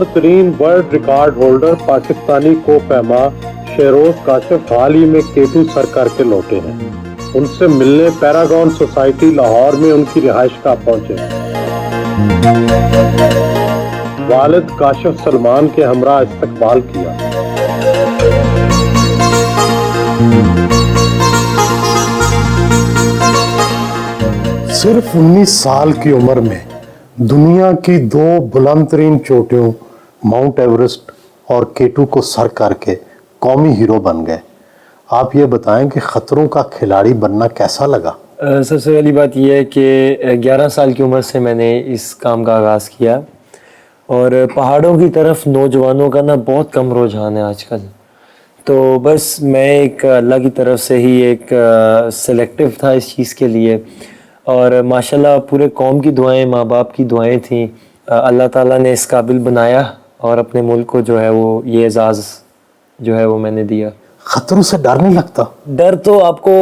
तरीन world record holder Pakistani को पैमा शेरोज काशिफ हाल ही में केटू सर करके लौटे हैं। उनसे मिलने पैरागॉन सोसाइटी लाहौर में उनकी रिहाइश का पहुंचे। वालिद काशिफ सलमान के हमरा इस्तकबाल किया। सिर्फ 19 साल की उम्र में दुनिया की दो बुलंद तरीन चोटियों माउंट एवरेस्ट और केटू को सर करके कौमी हीरो बन गए। आप ये बताएं कि खतरों का खिलाड़ी बनना कैसा लगा? सबसे पहली बात यह है कि 11 साल की उम्र से मैंने इस काम का आगाज़ किया और पहाड़ों की तरफ नौजवानों का ना बहुत कम रुझान है आजकल। तो बस मैं एक अल्लाह की तरफ से ही एक सिलेक्टिव था इस चीज़ के लिए और माशाल्लाह पूरे कौम की दुआएं, माँ बाप की दुआएं थी। अल्लाह ताला ने इस काबिल बनाया और अपने मुल्क को जो है वो ये एजाज़ जो है वो मैंने दिया। खतरों से डर नहीं लगता? डर तो आपको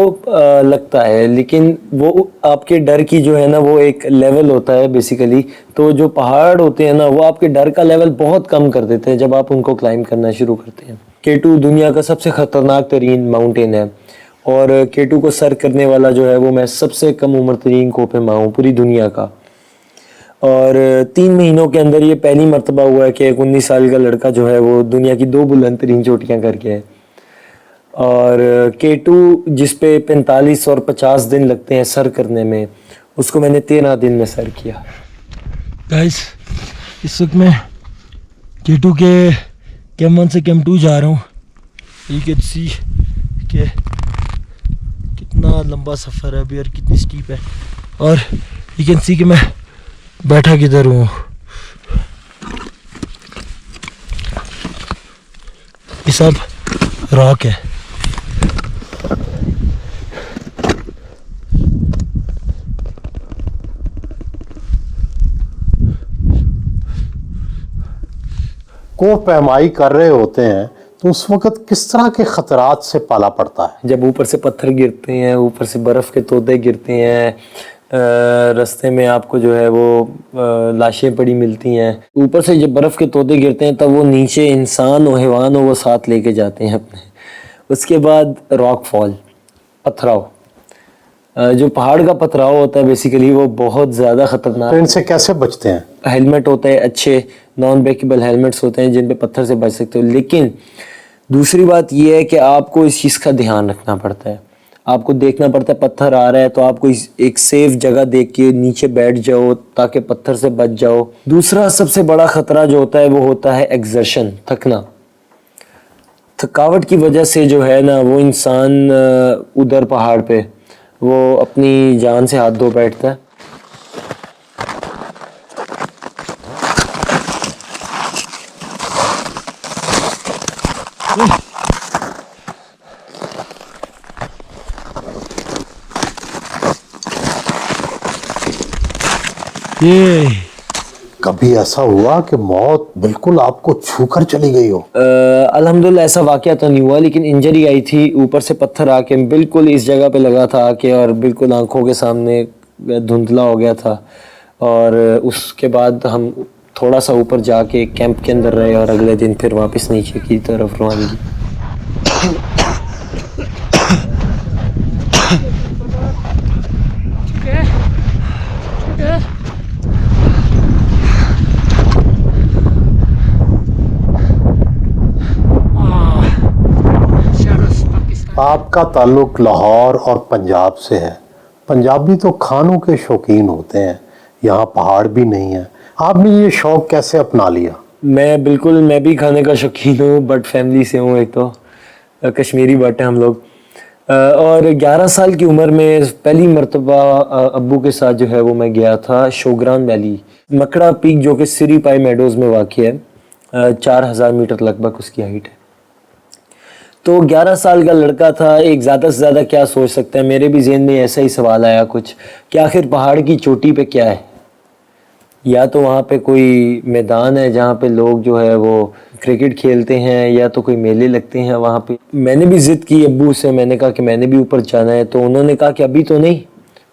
लगता है, लेकिन वो आपके डर की जो है ना वो एक लेवल होता है बेसिकली। तो जो पहाड़ होते हैं ना वो आपके डर का लेवल बहुत कम कर देते हैं जब आप उनको क्लाइंब करना शुरू करते हैं। केटू दुनिया का सबसे ख़तरनाक तरीन माउंटेन है और केटू को सर करने वाला जो है वो मैं सबसे कम उम्र तरीन को पैमा हूँ पूरी दुनिया का। और 3 महीनों के अंदर ये पहली मरतबा हुआ है कि एक 19 साल का लड़का जो है वो दुनिया की 2 बुलंद तरीन चोटियाँ करके है। और केटू जिस पे 45 और 50 दिन लगते हैं सर करने में, उसको मैंने 13 दिन में सर किया। गाइस, इस वक्त मैं केटू के कैम 1 से कैम 2 जा रहा हूँ। यू कैन सी कि कितना लंबा सफ़र है अभी और कितनी स्टीप है, और यू कैन सी कि मैं बैठा किधर हूँ। ये सब रॉक है। को पैमाई कर रहे होते हैं तो उस वक्त किस तरह के खतरात से पाला पड़ता है? जब ऊपर से पत्थर गिरते हैं, ऊपर से बर्फ़ के तोते गिरते हैं, रास्ते में आपको जो है वो लाशें पड़ी मिलती हैं। ऊपर से जब बर्फ़ के तोते गिरते हैं तब वो नीचे इंसान और हैवान हो वो साथ लेके जाते हैं अपने। उसके बाद रॉक फॉल, पथराव, जो पहाड़ का पथराव होता है बेसिकली वो बहुत ज़्यादा ख़तरनाक। तो इनसे कैसे बचते हैं? हेलमेट होते हैं, अच्छे नॉन ब्रेकेबल हेलमेट्स होते हैं जिन पे पत्थर से बच सकते हो। लेकिन दूसरी बात यह है कि आपको इस चीज़ का ध्यान रखना पड़ता है। आपको देखना पड़ता है पत्थर आ रहा है तो आपको एक सेफ जगह देख के नीचे बैठ जाओ ताकि पत्थर से बच जाओ। दूसरा सबसे बड़ा ख़तरा जो होता है वो होता है एक्सर्शन, थकना। थकावट की वजह से जो है ना वो इंसान उधर पहाड़ पे वो अपनी जान से हाथ धो बैठता है। ये कभी ऐसा हुआ कि मौत बिल्कुल आपको छूकर चली गई हो? अल्हम्दुलिल्लाह ऐसा वाकया तो नहीं हुआ, लेकिन इंजरी आई थी। ऊपर से पत्थर आके बिल्कुल इस जगह पे लगा था आके और बिल्कुल आंखों के सामने धुंधला हो गया था। और उसके बाद हम थोड़ा सा ऊपर जाके कैंप के अंदर रहे और अगले दिन फिर वापस नीचे की तरफ रवानगी। आपका ताल्लुक लाहौर और पंजाब से है। पंजाबी तो खानों के शौकीन होते हैं, यहाँ पहाड़ भी नहीं है। आपने ये शौक कैसे अपना लिया? मैं भी खाने का शौकीन हूँ, बट फैमिली से हूँ। एक तो कश्मीरी बट है हम लोग। और 11 साल की उम्र में पहली मरतबा अब्बू के साथ जो है वो मैं गया था शोग्रान वैली, मकड़ा पीक जो कि सिरी पाई मेडोज़ में वाक़ है। 4000 मीटर लगभग उसकी हाइट है। तो 11 साल का लड़का था, एक ज़्यादा से ज़्यादा क्या सोच सकता है। मेरे भी ज़हन में ऐसा ही सवाल आया कुछ कि आखिर पहाड़ की चोटी पे क्या है। या तो वहाँ पे कोई मैदान है जहाँ पे लोग जो है वो क्रिकेट खेलते हैं, या तो कोई मेले लगते हैं वहाँ पे। मैंने भी ज़िद की अब्बू से, मैंने कहा कि मैंने भी ऊपर जाना है। तो उन्होंने कहा कि अभी तो नहीं,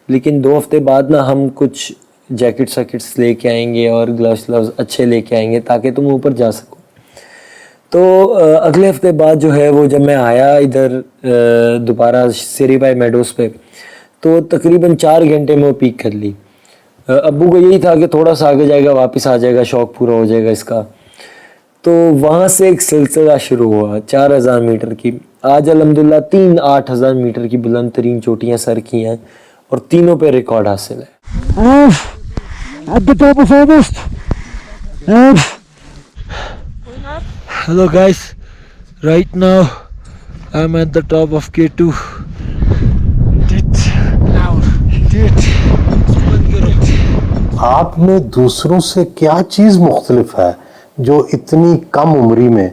लेकिन 2 हफ्ते बाद ना हम कुछ जैकेट्स वैकेट्स लेके आएंगे और ग्लव्स व्लव्स अच्छे लेके आएंगे ताकि तुम ऊपर जा सको। तो अगले हफ्ते बाद जो है वो जब मैं आया इधर दोबारा सिरीबाई मेडोज पे, तो तकरीबन 4 घंटे में वो पीक कर ली। अब्बू को यही था कि थोड़ा सा आगे जाएगा वापस आ जाएगा, शौक पूरा हो जाएगा इसका। तो वहाँ से एक सिलसिला शुरू हुआ 4000 मीटर की। आज अल्हम्दुलिल्लाह 8,000 मीटर की बुलंद तरीन चोटियाँ सर की हैं और तीनों पे रिकॉर्ड हासिल है। At the top of Everest. And hello guys, right now I'm at the top of K2. आपने दूसरों से क्या चीज़ मुख्तलिफ है जो इतनी कम उम्री में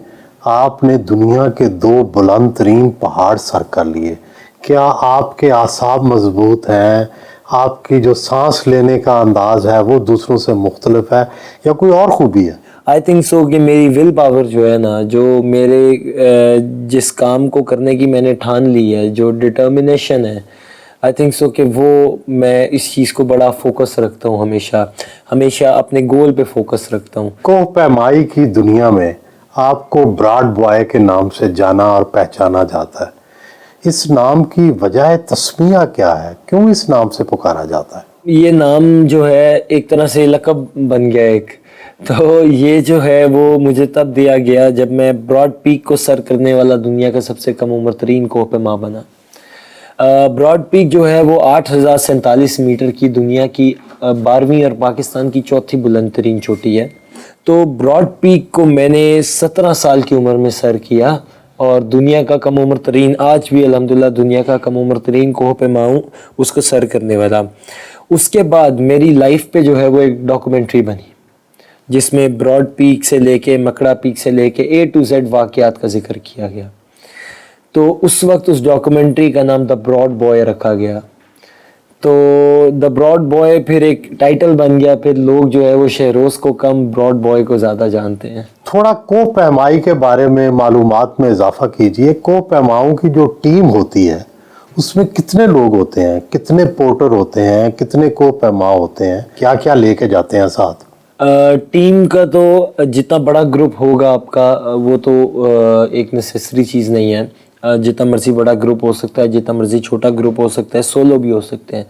आपने दुनिया के 2 बुलंद तरीन पहाड़ सर कर लिए? क्या आपके आसाब मजबूत हैं? आपकी जो सांस लेने का अंदाज है वो दूसरों से मुख्तलिफ है या कोई और खूबी है? आई थिंक सो कि मेरी विल पावर जो है ना, जो मेरे जिस काम को करने की मैंने ठान ली है, जो डिटर्मिनेशन है, आई थिंक सो कि वो मैं इस चीज़ को बड़ा फोकस रखता हूँ, हमेशा अपने गोल पे फोकस रखता हूँ। कोह पैमाई की दुनिया में आपको ब्रॉड बॉय के नाम से जाना और पहचाना जाता है। इस नाम की वजह तस्मिया क्या है? क्यों इस नाम से पुकारा जाता है? ये नाम जो है एक तरह से लक़ब बन गया एक। तो ये जो है वो मुझे तब दिया गया जब मैं ब्रॉड पीक को सर करने वाला दुनिया का सबसे कम उम्र तरीन कोह पैमा बना। ब्रॉड पीक जो है वो 8,047 मीटर की दुनिया की 12वीं और पाकिस्तान की 4थी बुलंद तरीन चोटी है। तो ब्रॉड पीक को मैंने 17 साल की उम्र में सर किया और दुनिया का कम उम्र तरीन, आज भी अल्हम्दुलिल्लाह दुनिया का कम उम्र तरीन कोह पैमा हूँ उसको सर करने वाला। उसके बाद मेरी लाइफ पे जो है वो एक डॉक्यूमेंट्री बनी जिसमें ब्रॉड पीक से लेके मकड़ा पीक से लेके A to Z वाक़यात का जिक्र किया गया। तो उस वक्त उस डॉक्यूमेंट्री का नाम द ब्रॉड बॉय रखा गया। तो द ब्रॉड बॉय फिर एक टाइटल बन गया, फिर लोग जो है वो शहरोज़ को कम ब्रॉड बॉय को ज़्यादा जानते हैं। थोड़ा कोह पैमाई के बारे में मालूमात में इजाफा कीजिए। कोह पैमाओं की जो टीम होती है उसमें कितने लोग होते हैं, कितने पोर्टर होते हैं, कितने कोह पैमा होते हैं, क्या क्या लेके जाते हैं साथ? टीम का तो जितना बड़ा ग्रुप होगा आपका वो तो एक नेसेसरी चीज़ नहीं है। जितना मर्जी बड़ा ग्रुप हो सकता है, जितना मर्जी छोटा ग्रुप हो सकता है, सोलो भी हो सकते हैं।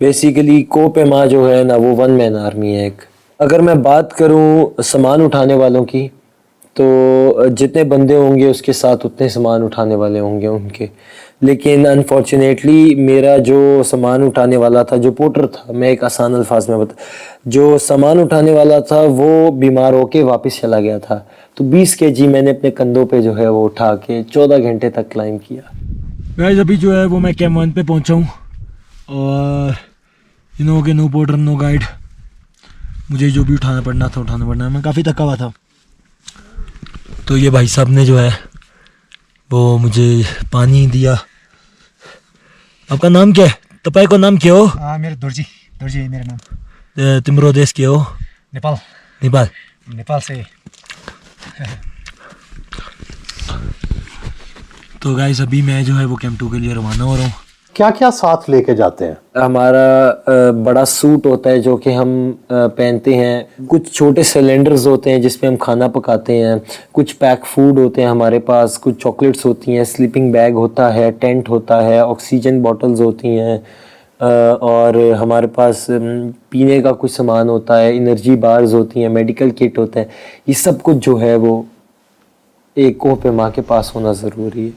बेसिकली कोह पैमा जो है ना वो 1 मैन आर्मी है एक। अगर मैं बात करूं सामान उठाने वालों की, तो जितने बंदे होंगे उसके साथ उतने सामान उठाने वाले होंगे उनके। लेकिन अनफॉर्चुनेटली मेरा जो सामान उठाने वाला था, जो पोर्टर था, मैं एक आसान अल्फाज में बता, जो सामान उठाने वाला था वो बीमार होके वापस चला गया था। तो 20 kg मैंने अपने कंधों पे जो है वो उठा के 14 घंटे तक क्लाइंब किया। गाइस अभी जो है वो मैं कैंप 1 पे पहुंचा हूँ और कि नो पोर्टर नो गाइड, मुझे जो भी उठाना पड़ना है। मैं काफ़ी थका हुआ था। तो ये भाई साहब ने जो है वो मुझे पानी दिया। आपका नाम क्या है? तपाईँ को नाम के हो? मेरो दोर्जी है मेरा नाम। तिम्रो देश के हो? नेपाल से। तो गाइस अभी मैं जो है वो कैंप 2 के लिए रवाना हो रहा हूँ। क्या क्या साथ लेके जाते हैं? हमारा बड़ा सूट होता है जो कि हम पहनते हैं। कुछ छोटे सिलेंडर्स होते हैं जिसमें हम खाना पकाते हैं। कुछ पैक फूड होते हैं हमारे पास, कुछ चॉकलेट्स होती हैं, स्लीपिंग बैग होता है, टेंट होता है, ऑक्सीजन बॉटल्स होती हैं, और हमारे पास पीने का कुछ सामान होता है, एनर्जी बार्स होती हैं, मेडिकल किट होता है। ये सब कुछ जो है वो एक कोह पैमा के पास होना ज़रूरी है।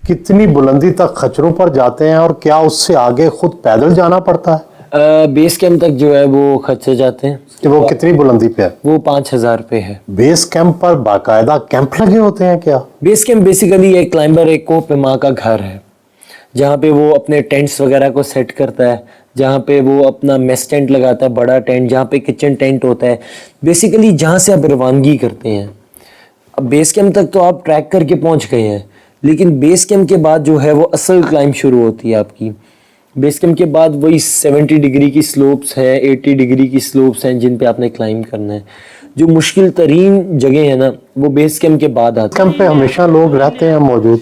कितनी बुलंदी तक खच्चरों पर जाते हैं और क्या उससे आगे खुद पैदल जाना पड़ता है? बेस कैंप तक जो है वो खच्चर जाते हैं। कि वो कितनी बुलंदी पे है? वो 5,000 पे है। बेस कैंप पर बाकायदा कैंप लगे होते हैं क्या? बेस कैंप बेसिकली एक क्लाइंबर एक कोह पैमा का घर है जहाँ पे वो अपने टेंट्स वगैरह को सेट करता है, जहाँ पे वो अपना मेस टेंट लगाता है, बड़ा टेंट, जहाँ पे किचन टेंट होता है। बेसिकली जहाँ से आप रवानगी करते हैं। अब बेस कैंप तक तो आप ट्रैक करके पहुँच गए हैं, लेकिन बेस कैंप के बाद जो है वो असल क्लाइंब शुरू होती है आपकी। बेस कैंप के बाद वही 70 डिग्री की स्लोप्स हैं, 80 डिग्री की स्लोप्स हैं जिन पे आपने क्लाइंब करना है। जो मुश्किल तरीन जगह है ना वो बेस कैंप के बाद आती कैंप पे हमेशा लोग रहते हैं मौजूद।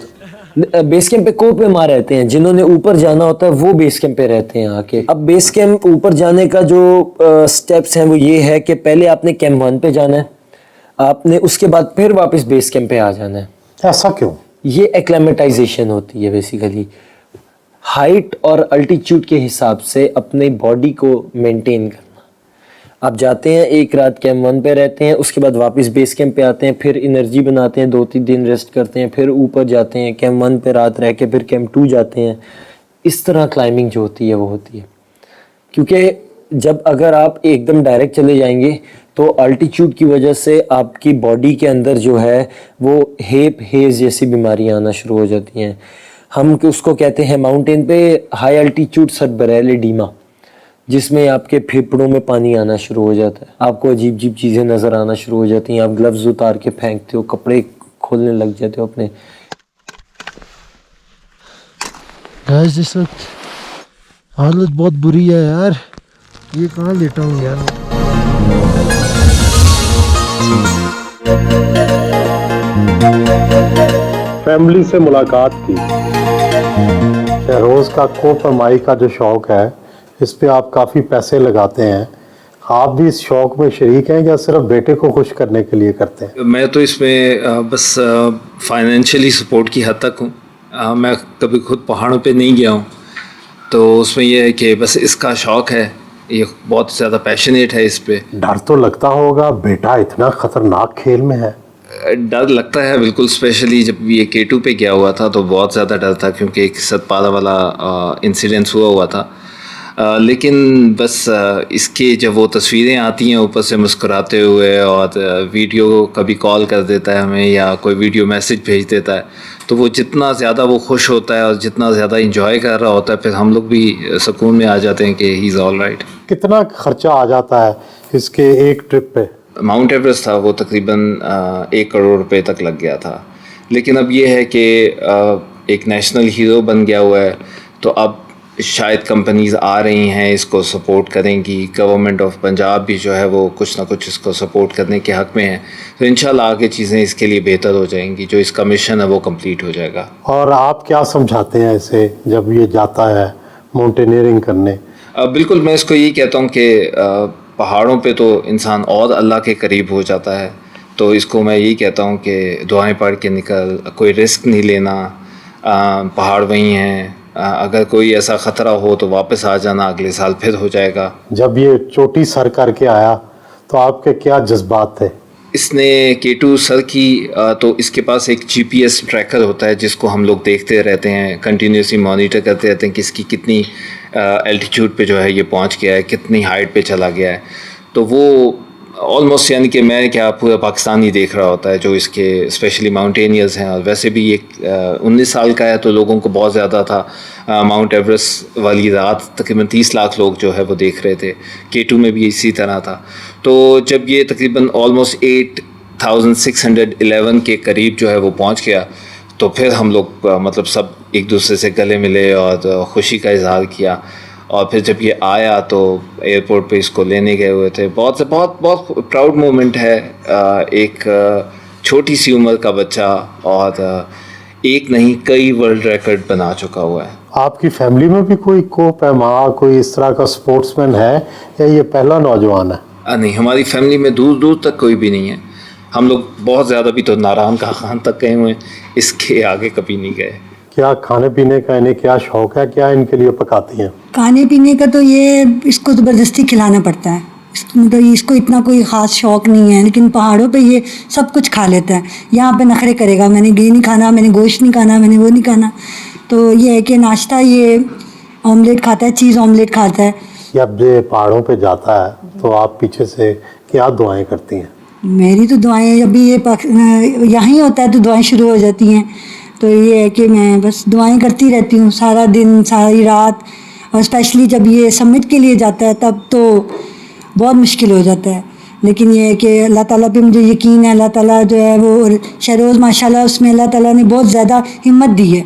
है। बेस कैंप पे कोप में मार रहते हैं, जिन्होंने ऊपर जाना होता है वो बेस कैंप पे रहते हैं आके। अब बेस कैंप ऊपर जाने का जो स्टेप्स हैं वो ये है कि पहले आपने कैंप 1 पे जाना है, आपने उसके बाद फिर वापस बेस कैंप पे आ जाना है। ऐसा क्यों? ये एक्लेमेटाइजेशन होती है बेसिकली, हाइट और अल्टीट्यूड के हिसाब से अपने बॉडी को मेंटेन करना। आप जाते हैं, एक रात कैंप 1 पे रहते हैं, उसके बाद वापस बेस कैंप पे आते हैं, फिर एनर्जी बनाते हैं, 2-3 दिन रेस्ट करते हैं, फिर ऊपर जाते हैं, कैंप 1 पे रात रह के फिर कैंप 2 जाते हैं। इस तरह क्लाइंबिंग जो होती है वो होती है, क्योंकि जब अगर आप एकदम डायरेक्ट चले जाएंगे तो अल्टीट्यूड की वजह से आपकी बॉडी के अंदर जो है वो हेप हेज जैसी बीमारियां आना शुरू हो जाती हैं। हम उसको कहते हैं माउंटेन पे हाई अल्टीट्यूड सबरेल एडीमा, जिसमें आपके फेफड़ों में पानी आना शुरू हो जाता है, आपको अजीब अजीब चीज़ें नज़र आना शुरू हो जाती हैं, आप ग्लव्स उतार के फेंकते हो, कपड़े खोलने लग जाते हो अपने। गाइस इस वक्त हालत बहुत बुरी है यार, ये कहाँ लेटा हूँ यार। फैमिली से मुलाकात की। शहरोज का कोपरमाई का जो शौक है, इस पे आप काफ़ी पैसे लगाते हैं। आप भी इस शौक में शरीक हैं या सिर्फ बेटे को खुश करने के लिए करते हैं? मैं तो इसमें बस फाइनेंशियली सपोर्ट की हद तक हूँ। मैं कभी खुद पहाड़ों पे नहीं गया हूँ, तो उसमें यह है कि बस इसका शौक़ है, ये बहुत ज़्यादा पैशनेट है इस पे। डर तो लगता होगा, बेटा इतना खतरनाक खेल में है। डर लगता है बिल्कुल, स्पेशली जब ये K2 पे गया हुआ था तो बहुत ज़्यादा डर था, क्योंकि एक सतपारा वाला इंसिडेंस हुआ था। लेकिन बस इसके जब वो तस्वीरें आती हैं ऊपर से मुस्कुराते हुए, और वीडियो कभी कॉल कर देता है हमें या कोई वीडियो मैसेज भेज देता है, तो वो जितना ज़्यादा वो खुश होता है और जितना ज़्यादा इंजॉय कर रहा होता है, फिर हम लोग भी सुकून में आ जाते हैं कि ही इज़ ऑल राइट। कितना खर्चा आ जाता है इसके एक ट्रिप पे? माउंट एवरेस्ट था वो तकरीबन 1 करोड़ रुपए तक लग गया था। लेकिन अब ये है कि एक नेशनल हीरो बन गया हुआ है, तो अब शायद कंपनीज आ रही हैं, इसको सपोर्ट करेंगी। गवर्नमेंट ऑफ पंजाब भी जो है वो कुछ ना कुछ इसको सपोर्ट करने के हक़ में है, तो इंशाल्लाह आगे चीज़ें इसके लिए बेहतर हो जाएंगी, जो इसका मिशन है वो कंप्लीट हो जाएगा। और आप क्या समझाते हैं इसे जब ये जाता है माउंटेनियरिंग करने? बिल्कुल, मैं इसको यही कहता हूँ कि पहाड़ों पे तो इंसान और अल्लाह के करीब हो जाता है, तो इसको मैं यही कहता हूँ कि दुआएं पढ़ के निकल, कोई रिस्क नहीं लेना, पहाड़ वहीं हैं, अगर कोई ऐसा ख़तरा हो तो वापस आ जाना, अगले साल फिर हो जाएगा। जब ये चोटी सर करके आया तो आपके क्या जज्बात थे? इसने K2 सर की तो इसके पास एक GPS ट्रैकर होता है जिसको हम लोग देखते रहते हैं, कंटिन्यूसली मॉनिटर करते रहते हैं कि इसकी कितनी एल्टीट्यूड पे जो है ये पहुंच गया है, कितनी हाइट पे चला गया है। तो वो ऑलमोस्ट यानी कि मैं क्या पूरा पाकिस्तान ही देख रहा होता है, जो इसके स्पेशली माउंटेनियर्स हैं। और वैसे भी ये 19 साल का है, तो लोगों को बहुत ज़्यादा था। माउंट एवरेस्ट वाली रात तकरीबन 30 लाख लोग जो है वो देख रहे थे। K2 में भी इसी तरह था। तो जब ये तकरीबन ऑलमोस्ट 8611 के करीब जो है वो पहुंच गया, तो फिर हम लोग मतलब सब एक दूसरे से गले मिले और ख़ुशी का इजहार किया। और फिर जब ये आया तो एयरपोर्ट पे इसको लेने गए हुए थे। बहुत प्राउड मोमेंट है। एक छोटी सी उम्र का बच्चा और एक नहीं कई वर्ल्ड रिकॉर्ड बना चुका हुआ है। आपकी फैमिली में भी कोई कोपैमा, कोई इस तरह का स्पोर्ट्समैन है या ये पहला नौजवान है? नहीं, हमारी फैमिली में दूर दूर तक कोई भी नहीं है। हम लोग बहुत ज़्यादा भी तो नारायण का खान तक गए हुए हैं, इसके आगे कभी नहीं गए। क्या खाने पीने का इन्हें क्या शौक है, क्या इनके लिए पकाती हैं? खाने पीने का तो ये इसको ज़बरदस्ती खिलाना पड़ता है, मतलब इसको इतना कोई ख़ास शौक़ नहीं है, लेकिन पहाड़ों पे ये सब कुछ खा लेता है। यहाँ पे नखरे करेगा, मैंने घी नहीं खाना, मैंने गोश्त नहीं खाना, मैंने वो नहीं खाना। तो ये है कि नाश्ता ये ऑमलेट खाता है, चीज़ ऑमलेट खाता है। जब ये पहाड़ों पे जाता है तो आप पीछे से क्या दुआएं करती हैं? मेरी तो दुआएं, अभी ये यहाँ होता है तो दुआएं शुरू हो जाती हैं। तो ये है कि मैं बस दुआएं करती रहती हूँ सारा दिन सारी रात। और स्पेशली जब ये समिट के लिए जाता है तब तो बहुत मुश्किल हो जाता है, लेकिन ये है कि अल्लाह ताला पे मुझे यकीन है। अल्लाह ताला जो है वो शहरोज़ माशाल्लाह उसमें अल्लाह ताला ने बहुत ज़्यादा हिम्मत दी है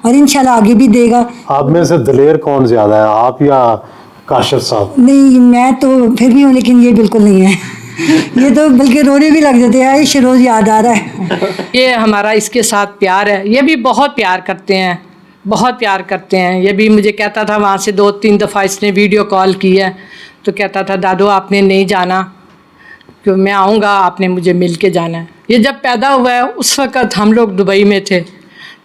और इंशाल्लाह आगे भी देगा। आप में से दलेर कौन ज्यादा है, आप या काशिफ साहब? नहीं, मैं तो फिर भी हूँ, लेकिन ये बिल्कुल नहीं है। ये तो बल्कि रोने भी लग जाते हैं, ये रोज़ याद आ रहा है। ये हमारा इसके साथ प्यार है, ये भी बहुत प्यार करते हैं, बहुत प्यार करते हैं। ये भी मुझे कहता था, वहाँ से 2-3 दफ़ा इसने वीडियो कॉल की है तो कहता था दादू आपने नहीं जाना, क्यों मैं आऊँगा, आपने मुझे मिल के जाना है। ये जब पैदा हुआ है उस वक़्त हम लोग दुबई में थे,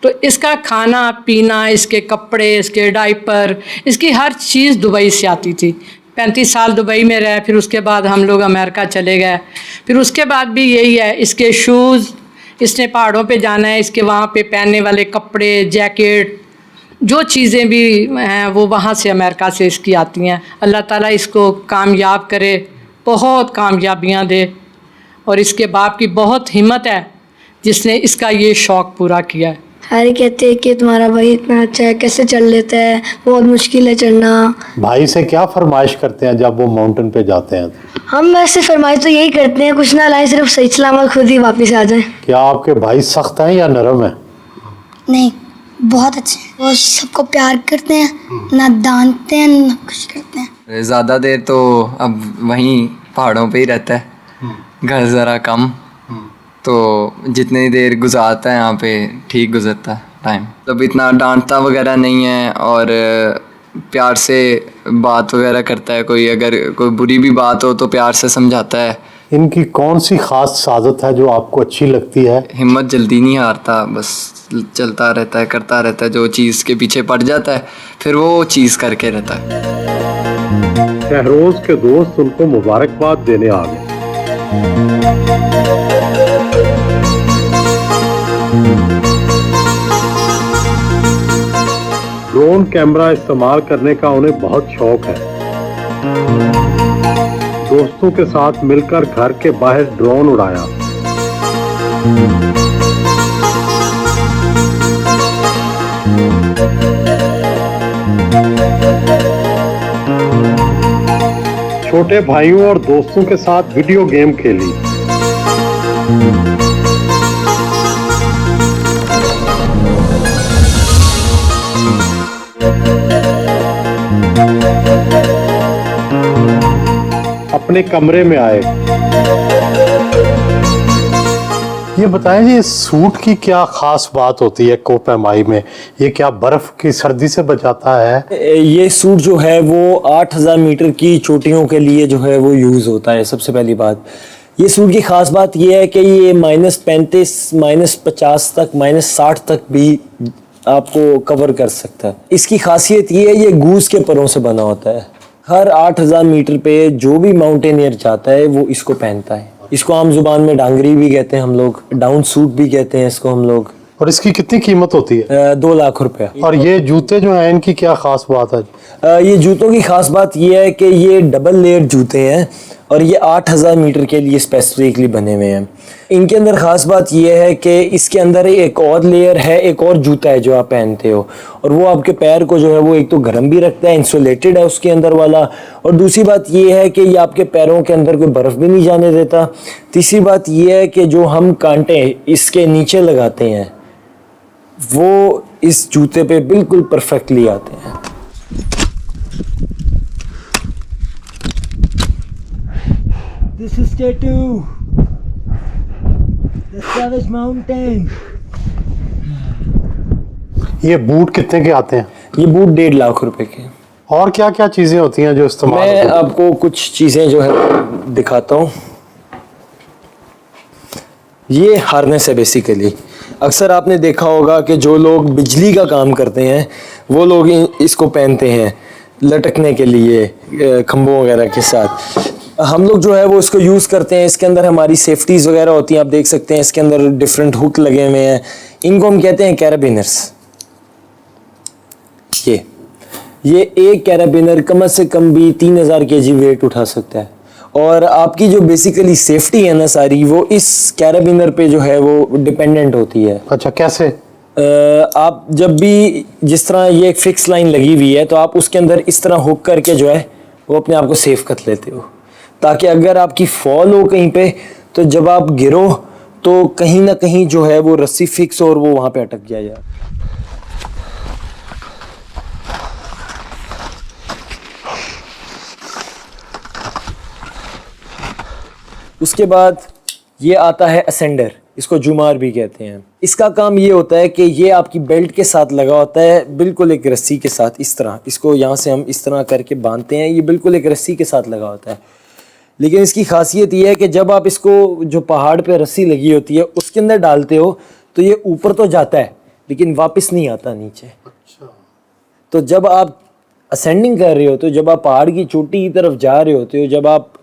तो इसका खाना पीना, इसके कपड़े, इसके डाइपर, इसकी हर चीज़ दुबई से आती थी। 35 साल दुबई में रहे, फिर उसके बाद हम लोग अमेरिका चले गए, फिर उसके बाद भी यही है। इसके शूज़, इसने पहाड़ों पे जाना है, इसके वहाँ पे पहनने वाले कपड़े, जैकेट, जो चीज़ें भी हैं वो वहाँ से अमेरिका से इसकी आती हैं। अल्लाह ताला इसको कामयाब करे, बहुत कामयाबियाँ दे, और इसके बाप की बहुत हिम्मत है जिसने इसका ये शौक़ पूरा किया है। सारे कहते हैं कि तुम्हारा भाई इतना अच्छा है, कैसे चढ़ लेता है, बहुत मुश्किल है चढ़ना। भाई से क्या फरमाइश करते हैं जब वो माउंटेन पे जाते हैं? हम वैसे फरमाइश तो यही करते हैं, कुछ ना लाए, सिर्फ सही सलामत खुद ही वापस आ जाए। क्या आपके भाई सख्त हैं या नरम है? नहीं, बहुत अच्छे हैं। वो सबको प्यार करते हैं, ना डांटते हैं ना कुछ करते हैं। ज़्यादा देर तो अब वहीं पहाड़ों पे ही रहता है, घर ज़रा कम, तो जितनी देर गुजारता है यहाँ पे ठीक गुजरता है टाइम। तब इतना डांटता वगैरह नहीं है, और प्यार से बात वगैरह करता है। कोई अगर कोई बुरी भी बात हो तो प्यार से समझाता है। इनकी कौन सी खास आदत है जो आपको अच्छी लगती है? हिम्मत जल्दी नहीं हारता, बस चलता रहता है, करता रहता है। जो चीज़ के पीछे पड़ जाता है फिर वो चीज़ करके रहता है। शहरोज के दोस्त उनको मुबारकबाद देने आ गए। ड्रोन कैमरा इस्तेमाल करने का उन्हें बहुत शौक है। दोस्तों के साथ मिलकर घर के बाहर ड्रोन उड़ाया। छोटे भाइयों और दोस्तों के साथ वीडियो गेम खेली। अपने कमरे में आए। ये बताएं जी, इस सूट की क्या खास बात होती है कोपेमाई में? ये क्या बर्फ की सर्दी से बचाता है? ये सूट जो है वो 8000 मीटर की चोटियों के लिए जो है वो यूज़ होता है। सबसे पहली बात, ये सूट की ख़ास बात ये है कि ये -35, -50 तक, -60 तक भी आपको कवर कर सकता है। इसकी खासियत ये है, ये गूस के परों से बना होता है। हर 8000 मीटर पे जो भी माउंटेनियर जाता है वो इसको पहनता है। इसको आम जुबान में डांगरी भी कहते हैं हम लोग, डाउन सूट भी कहते हैं इसको हम लोग। और इसकी कितनी कीमत होती है? 2 लाख रुपया। और ये जूते जो हैं इनकी क्या खास बात है? ये जूतों की खास बात ये है कि ये डबल लेयर जूते हैं और ये 8000 मीटर के लिए स्पेसिफिकली बने हुए हैं। इनके अंदर ख़ास बात ये है कि इसके अंदर एक और लेयर है, एक और जूता है जो आप पहनते हो, और वो आपके पैर को जो है वो एक तो गर्म भी रखता है, इंसुलेटेड है उसके अंदर वाला, और दूसरी बात ये है कि ये आपके पैरों के अंदर कोई बर्फ़ भी नहीं जाने देता। तीसरी बात ये है कि जो हम कांटे इसके नीचे लगाते हैं वो इस जूते पे बिल्कुल परफेक्टली आते हैं। This is K2, the Savage Mountain. ये बूट कितने के आते हैं? ये बूट 1.5 लाख रुपए के। और क्या क्या चीजें होती हैं जो इस्तेमाल मैं होती हैं? आपको कुछ चीज़ें जो है दिखाता हूँ। ये हार्नेस है बेसिकली। अक्सर आपने देखा होगा कि जो लोग बिजली का काम करते हैं वो लोग इसको पहनते हैं लटकने के लिए खंभों वगैरह के साथ। हम लोग जो है वो इसको यूज़ करते हैं। इसके अंदर हमारी सेफ्टीज़ वगैरह होती हैं, आप देख सकते हैं इसके अंदर डिफरेंट हुक लगे हुए हैं। इनको हम कहते हैं कैराबिनर्स। ये एक कैराबिनर कम से कम भी 3000 kg वेट उठा सकता है, और आपकी जो बेसिकली सेफ्टी है ना सारी, वो इस कैराबिनर पे जो है वो डिपेंडेंट होती है। अच्छा, कैसे? आप जब भी, जिस तरह ये एक फिक्स लाइन लगी हुई है, तो आप उसके अंदर इस तरह हुक करके जो है वो अपने आप को सेफ कर लेते हो, ताकि अगर आपकी फॉल हो कहीं पे तो जब आप गिरो तो कहीं ना कहीं जो है वो रस्सी फिक्स हो और वो वहाँ पे अटक जाए। उसके बाद ये आता है असेंडर, इसको जुमार भी कहते हैं। इसका काम ये होता है कि ये आपकी बेल्ट के साथ लगा होता है, बिल्कुल एक रस्सी के साथ, इस तरह इसको यहाँ से हम इस तरह करके बांधते हैं, ये बिल्कुल एक रस्सी के साथ लगा होता है। लेकिन इसकी खासियत ये है कि जब आप इसको जो पहाड़ पे रस्सी लगी होती है उसके अंदर डालते हो तो ये ऊपर तो जाता है लेकिन वापस नहीं आता नीचे। अच्छा। तो जब आप असेंडिंग कर रहे होते हो, जब आप पहाड़ की चोटी की तरफ जा रहे होते हो, जब आप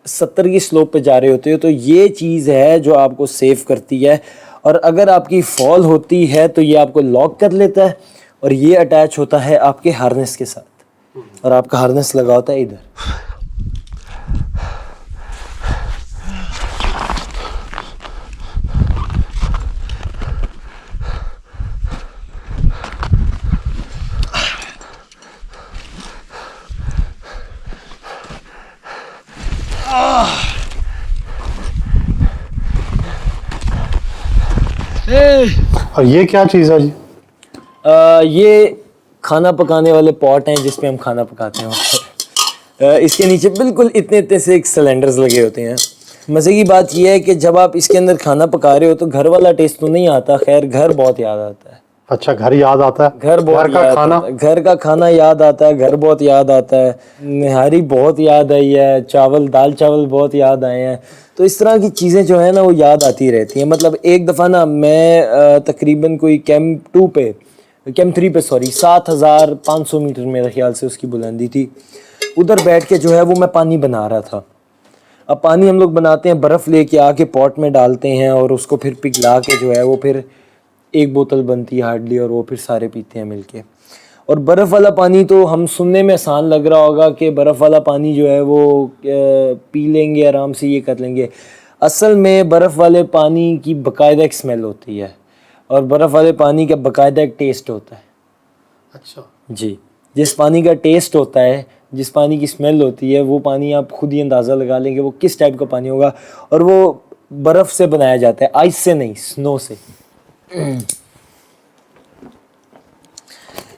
70 की स्लोप पे जा रहे होते हो, तो ये चीज़ है जो आपको सेव करती है। और अगर आपकी फॉल होती है तो ये आपको लॉक कर लेता है और ये अटैच होता है आपके हार्नेस के साथ, और आपका हार्नेस लगा होता है इधर। और ये क्या चीज़ है जी? ये खाना पकाने वाले पॉट हैं जिसपे हम खाना पकाते हैं। इसके नीचे बिल्कुल इतने इतने से एक सिलेंडर्स लगे होते हैं। मज़े की बात यह है कि जब आप इसके अंदर खाना पका रहे हो तो घर वाला टेस्ट तो नहीं आता, खैर घर बहुत याद आता है। अच्छा, घर याद आता है? घर बहुत का याद खाना? आता है। घर का खाना याद आता है, घर बहुत याद आता है, निहारी बहुत याद आई है, चावल दाल चावल बहुत याद आए हैं। तो इस तरह की चीज़ें जो है ना वो याद आती रहती हैं। मतलब एक दफ़ा ना मैं तकरीबन कोई कैंप 3 पे 7,500 मीटर मेरे ख्याल से उसकी बुलंदी थी, उधर बैठ के जो है वो मैं पानी बना रहा था। अब पानी हम लोग बनाते हैं, बर्फ़ लेके आके पॉट में डालते हैं और उसको फिर पिघला के जो है वो फिर एक बोतल बनती है हार्डली, और वो फिर सारे पीते हैं मिलके। और बर्फ़ वाला पानी तो हम सुनने में आसान लग रहा होगा कि बर्फ़ वाला पानी जो है वो पी लेंगे आराम से, ये कर लेंगे। असल में बर्फ़ वाले पानी की बाकायदा एक स्मेल होती है और बर्फ़ वाले पानी का बाकायदा एक टेस्ट होता है। अच्छा जी, जिस पानी का टेस्ट होता है, जिस पानी की स्मेल होती है, वो पानी आप खुद ही अंदाज़ा लगा लेंगे वो किस टाइप का पानी होगा। और वो बर्फ़ से बनाया जाता है, आइस से नहीं, स्नो से।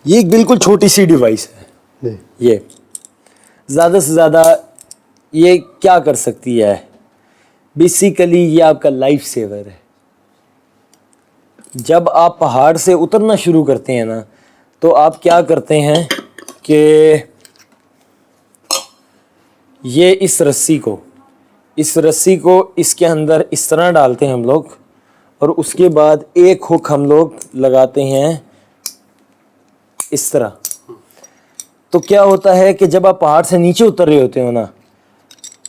ये एक बिल्कुल छोटी सी डिवाइस है। ये ज़्यादा से ज़्यादा ये क्या कर सकती है, बेसिकली ये आपका लाइफ सेवर है। जब आप पहाड़ से उतरना शुरू करते हैं ना तो आप क्या करते हैं कि ये इस रस्सी को इसके अंदर इस तरह डालते हैं हम लोग, और उसके बाद एक हुक हम लोग लगाते हैं इस तरह। तो क्या होता है कि जब आप पहाड़ से नीचे उतर रहे होते हो ना,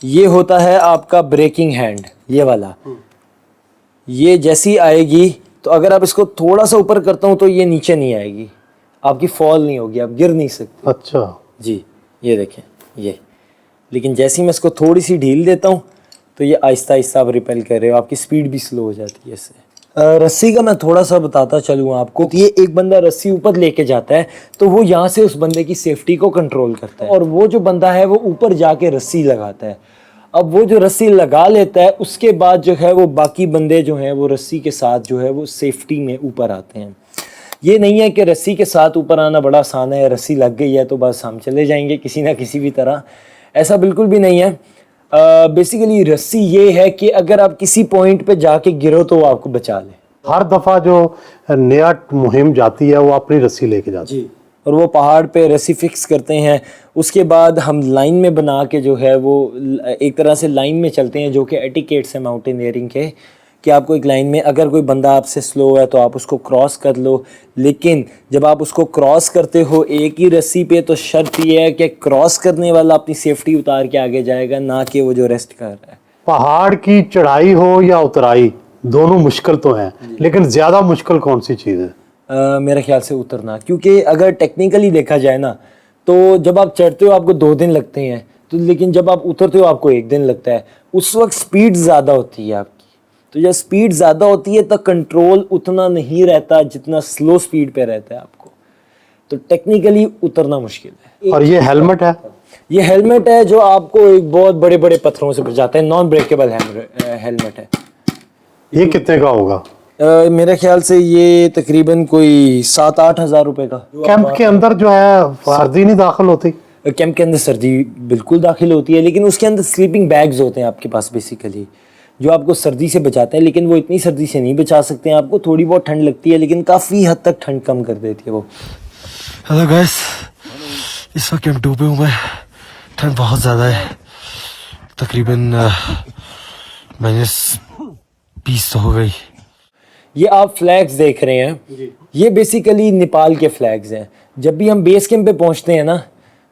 ये होता है आपका ब्रेकिंग हैंड, ये वाला। ये जैसी आएगी तो अगर आप इसको थोड़ा सा ऊपर करता हूँ तो ये नीचे नहीं आएगी, आपकी फॉल नहीं होगी, आप गिर नहीं सकते। अच्छा जी, ये देखें ये। लेकिन जैसे ही मैं इसको थोड़ी सी ढील देता हूँ तो ये आहिस्ता आहिस्ता आप रिपेल कर रहे हो, आपकी स्पीड भी स्लो हो जाती है इससे। रस्सी का मैं थोड़ा सा बताता चलूँ आपको। तो ये एक बंदा रस्सी ऊपर लेके जाता है तो वो यहाँ से उस बंदे की सेफ्टी को कंट्रोल करता है, और वो जो बंदा है वो ऊपर जाके रस्सी लगाता है। अब वो जो रस्सी लगा लेता है उसके बाद जो है वो बाकी बंदे जो हैं वो रस्सी के साथ जो है वो सेफ्टी में ऊपर आते हैं। ये नहीं है कि रस्सी के साथ ऊपर आना बड़ा आसान है, रस्सी लग गई है तो बस हम चले जाएंगे किसी ना किसी भी तरह, ऐसा बिल्कुल भी नहीं है। बेसिकली रस्सी ये है कि अगर आप किसी पॉइंट पे जाके गिरो तो वो आपको बचा ले। हर दफ़ा जो नया मुहिम जाती है वो अपनी रस्सी लेके जाती है। जी, और वो पहाड़ पे रस्सी फिक्स करते हैं। उसके बाद हम लाइन में बना के जो है वो एक तरह से लाइन में चलते हैं, जो कि एटिकेट्स है माउंटेनियरिंग के, कि आपको एक लाइन में, अगर कोई बंदा आपसे स्लो है तो आप उसको क्रॉस कर लो। लेकिन जब आप उसको क्रॉस करते हो एक ही रस्सी पे तो शर्त ये है कि क्रॉस करने वाला अपनी सेफ्टी उतार के आगे जाएगा, ना कि वो जो रेस्ट कर रहा है। पहाड़ की चढ़ाई हो या उतराई दोनों मुश्किल तो हैं, लेकिन ज़्यादा मुश्किल कौन सी चीज़ है? मेरे ख्याल से उतरना, क्योंकि अगर टेक्निकली देखा जाए ना तो जब आप चढ़ते हो आपको 2 दिन लगते हैं, तो लेकिन जब आप उतरते हो आपको 1 दिन लगता है। उस वक्त स्पीड ज़्यादा होती है आपकी, तो जब स्पीड ज़्यादा होती है तो कंट्रोल उतना नहीं रहता जितना स्लो स्पीड पे रहता है आपको, तो टेक्निकली उतरना मुश्किल है। और ये हेलमेट है? ये हेलमेट है जो आपको एक बहुत बड़े बड़े पत्थरों से बचाता है, नॉन ब्रेकेबल हेलमेट है। ये कितने का होगा? मेरे ख्याल से ये तकरीबन कोई 7-8 हज़ार रुपए का। कैंप के अंदर जो है वर्दी नहीं दाखिल होती? कैंप के अंदर सर्दी बिल्कुल दाखिल होती है, लेकिन उसके अंदर स्लीपिंग बैग्स होते हैं आपके पास बेसिकली, जो आपको सर्दी से बचाते हैं, लेकिन वो इतनी सर्दी से नहीं बचा सकते हैं आपको। थोड़ी बहुत ठंड लगती है, लेकिन काफ़ी हद तक ठंड कम कर देती है वो। हेलो गाइस, इस वक्त कैंप 2 पे हूँ मैं। ठंड बहुत ज़्यादा है, तकरीबन -20 तो हो गई। ये आप फ्लैग्स देख रहे हैं, ये बेसिकली नेपाल के फ्लैग्स हैं। जब भी हम बेस कैंप पे पहुंचते हैं ना,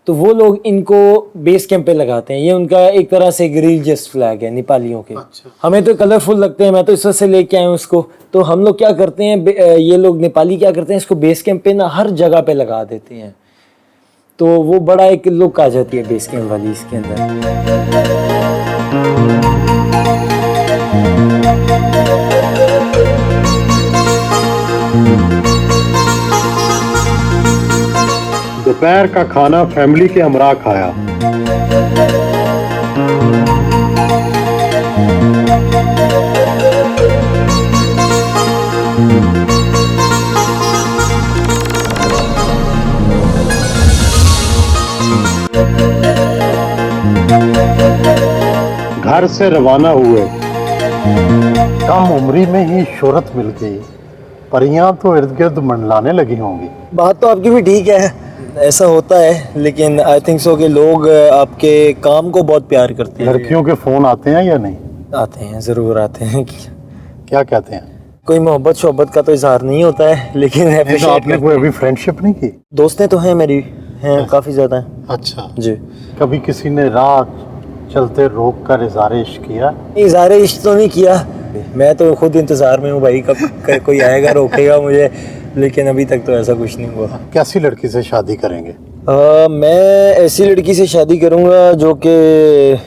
तो वो लोग इनको बेस कैंप पे लगाते हैं। ये उनका एक तरह से रिलीजियस फ्लैग है नेपालियों के। हमें तो कलरफुल लगते हैं, मैं तो इस वजह से लेके आया हूँ उसको। तो हम लोग क्या करते हैं, ये लोग नेपाली क्या करते हैं, इसको बेस कैंप पे ना हर जगह पे लगा देते हैं, तो वो बड़ा एक लुक आ जाती है बेस कैंप वाली इसके अंदर। दोपहर का खाना फैमिली के हमरा खाया। घर से रवाना हुए, कम उम्री में ही शोहरत मिल गई, परियां तो इर्द गिर्द मंडलाने लगी होंगी। बात तो आपकी भी ठीक है, ऐसा होता है, लेकिन आई थिंक सो कि लोग आपके काम को बहुत प्यार करते हैं। लड़कियों के फोन आते हैं या नहीं? आते हैं, ज़रूर आते हैं। क्या कहते हैं? कोई मोहब्बत का तो इजहार नहीं होता है, लेकिन तो आपने कोई अभी फ्रेंडशिप नहीं की? दोस्तें तो हैं मेरी, हैं काफ़ी ज़्यादा हैं। अच्छा जी। कभी किसी ने राह चलते रोक कर इज़हार इश्क किया? इजहार इश्क तो नहीं किया, मैं तो खुद इंतज़ार में हूँ भाई, कब कोई आएगा रोकेगा मुझे, लेकिन अभी तक तो ऐसा कुछ नहीं हुआ। कैसी लड़की से शादी करेंगे? मैं ऐसी लड़की से शादी करूँगा जो कि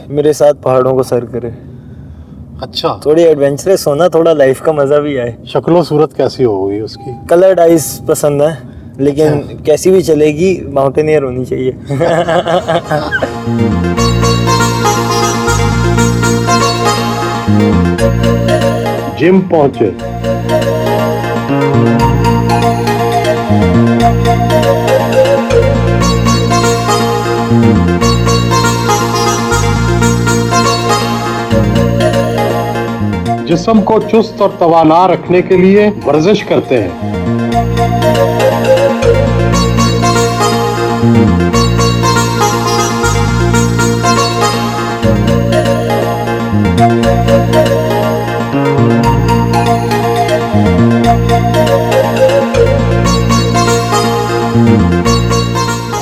मेरे साथ पहाड़ों को सर करे। अच्छा, थोड़ी एडवेंचरस होना, थोड़ा लाइफ का मज़ा भी आए। शक्लो सूरत कैसी होगी उसकी? कलर्ड आइज पसंद है, लेकिन कैसी भी चलेगी, माउंटेनियर होनी चाहिए। जिम पहुंचे, जिस्म को चुस्त और तवाना रखने के लिए वर्जिश करते हैं।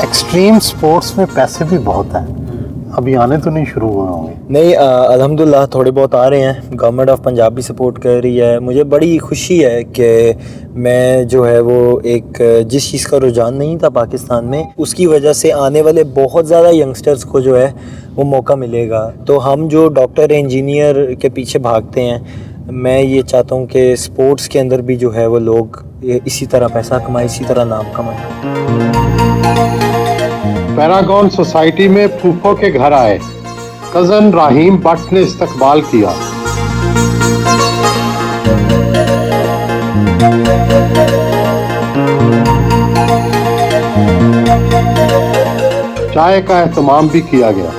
एक्सट्रीम स्पोर्ट्स में पैसे भी बहुत हैं, अभी आने तो नहीं शुरू हुए होंगे? नहीं, अल्हम्दुलिल्लाह थोड़े बहुत आ रहे हैं। गवर्नमेंट ऑफ पंजाब भी सपोर्ट कर रही है। मुझे बड़ी खुशी है कि मैं जो है वो एक जिस चीज़ का रुझान नहीं था पाकिस्तान में, उसकी वजह से आने वाले बहुत ज़्यादा यंगस्टर्स को जो है वो मौका मिलेगा। तो हम जो डॉक्टर इंजीनियर के पीछे भागते हैं, मैं ये चाहता हूँ कि स्पोर्ट्स के अंदर भी जो है वो लोग इसी तरह पैसा कमाए, इसी तरह नाम कमाए। पैरागॉन सोसाइटी में फूफो के घर आए, कजन राहीम भट्ट ने इस्तकबाल किया। चाय का एहतमाम भी किया गया।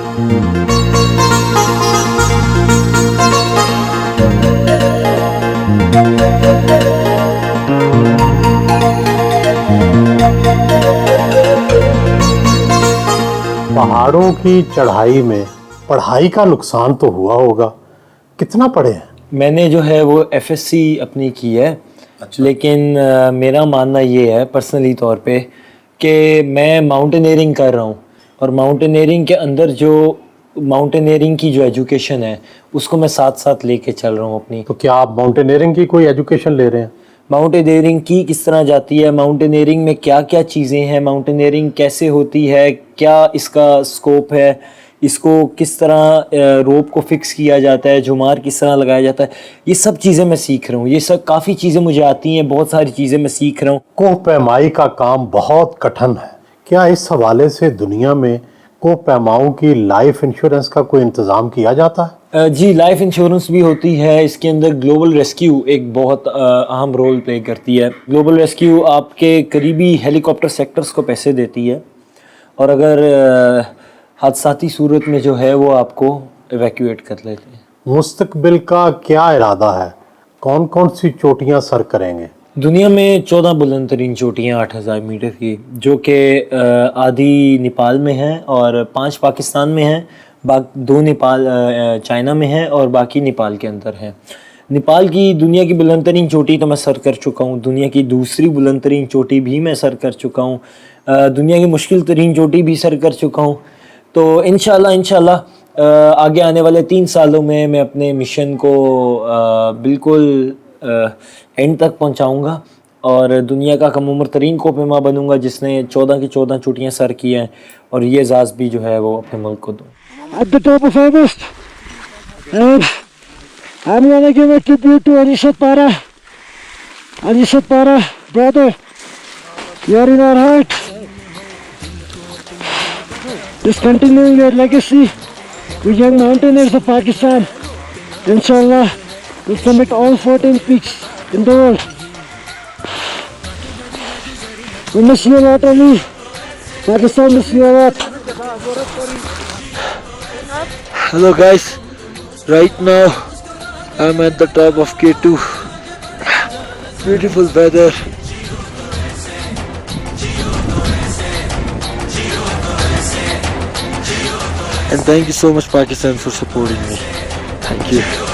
पहाड़ों की चढ़ाई में पढ़ाई का नुकसान तो हुआ होगा, कितना पढ़े हैं? मैंने जो है वो FSC अपनी की है। अच्छा। लेकिन मेरा मानना ये है पर्सनली तौर पे कि मैं माउंटेनियरिंग कर रहा हूँ, और माउंटेनियरिंग के अंदर जो माउंटेनियरिंग की जो एजुकेशन है उसको मैं साथ साथ लेके चल रहा हूँ अपनी। तो क्या आप माउंटेनियरिंग की कोई एजुकेशन ले रहे हैं? माउंटेनियरिंग की किस तरह जाती है, माउंटेनियरिंग में क्या क्या चीज़ें हैं, माउंटेनियरिंग कैसे होती है, क्या इसका स्कोप है, इसको किस तरह रोप को फिक्स किया जाता है, जुमार किस तरह लगाया जाता है, ये सब चीज़ें मैं सीख रहा हूँ। ये सब काफ़ी चीज़ें मुझे आती हैं, बहुत सारी चीज़ें मैं सीख रहा हूँ। कोह पैमाई का काम बहुत कठिन है, क्या इस हवाले से दुनिया में कोह पैमाओं की लाइफ इंश्योरेंस का कोई इंतज़ाम किया जाता है? जी, लाइफ इंश्योरेंस भी होती है। इसके अंदर ग्लोबल रेस्क्यू एक बहुत अहम रोल प्ले करती है। ग्लोबल रेस्क्यू आपके करीबी हेलीकॉप्टर सेक्टर्स को पैसे देती है, और अगर हादसाती सूरत में जो है वो आपको इवैक्यूएट कर लेते हैं। मुस्तकबिल का क्या इरादा है, कौन कौन सी चोटियां सर करेंगे? दुनिया में 14 बुलंद तरीन चोटियाँ 8000 मीटर की, जो कि आधी नेपाल में हैं और 5 पाकिस्तान में हैं, 2 नेपाल चाइना में है और बाकी नेपाल के अंदर हैं। नेपाल की दुनिया की बुलंद तरीन चोटी तो मैं सर कर चुका हूँ, दुनिया की दूसरी बुलंद तरीन चोटी भी मैं सर कर चुका हूँ, दुनिया की मुश्किल तरीन चोटी भी सर कर चुका हूँ। तो इंशाल्लाह आगे आने वाले 3 सालों में मैं अपने मिशन को बिल्कुल एंड तक पहुंचाऊंगा और दुनिया का कम उम्र तरीन कोपेमा बनूंगा जिसने 14 की 14 चोटियां सर की हैं, और ये एजाज़ भी जो है वो अपने मुल्क को दूँ। At the top of Everest, and I'm gonna give a tribute to Anishat Para. Anishat Para, brother, you're in our heart. Just continuing your legacy with young mountaineers of Pakistan. Inshallah, to summit all 14 peaks in the world. We miss you a lot, Ali. Pakistan miss you a lot. Hello guys, right now I'm at the top of K2. Beautiful weather. And thank you so much Pakistan for supporting me. Thank you.